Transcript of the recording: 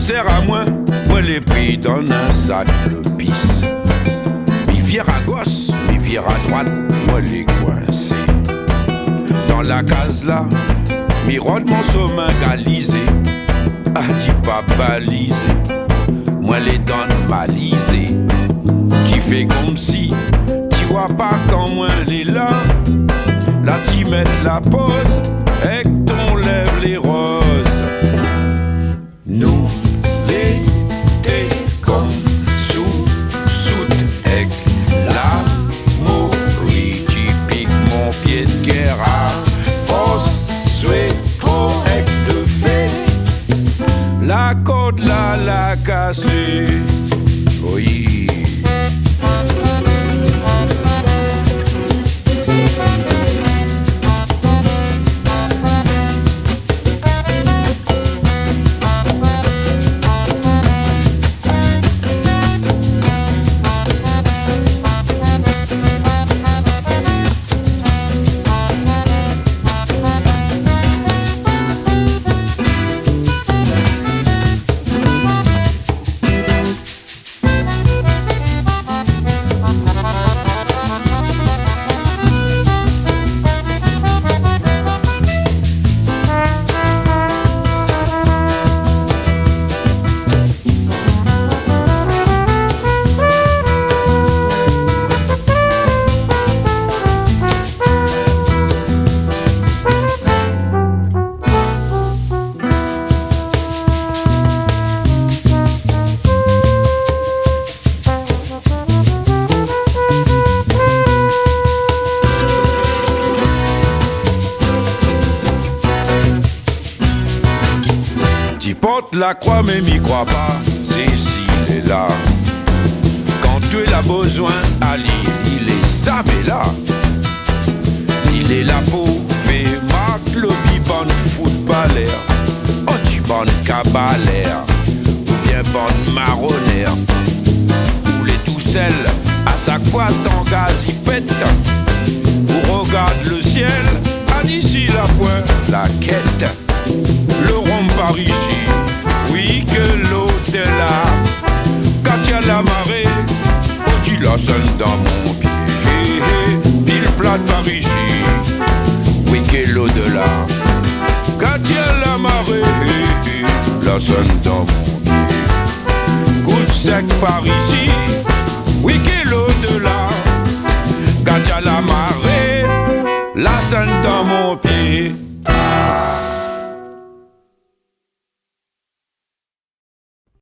sert à moi les pris dans un sac de pisse. Mi fier à gauche, mi fier à droite, moi les coincé. Dans la case là, mi rôde mon sommeil galisé. Ah, dis pas balisé, moi les donne malisé. Qui fait comme si, tu vois pas quand moi les là. Là t'y mets la pause, et que ton lève les roses. Nous l'été comme soute avec l'amour, oui, qui pique mon pied de guerre à force, souhait trop avec de fait. La côte là, la cassée, oui. Porte la croix mais m'y crois pas, Cécile est là. Quand tu es là besoin, Ali, il est jamais là. Il est là pour faire Marc le bonne footballeur. Oh tu bonne cabalère, ou bien bonne marronnière. Ou les tout seuls, à chaque fois ton gaz y pète. Ou regarde le ciel, à d'ici la pointe, la quête. Le rhum par ici, oui que l'au-delà. Quand y a la marée, oh tu la sonne dans mon pied. Pile plate par ici, oui que l'au-delà. Quand y a la marée, la sonne dans mon pied. Goutte sec par ici, oui que l'au-delà. Quand y a la marée, la sonne dans mon pied.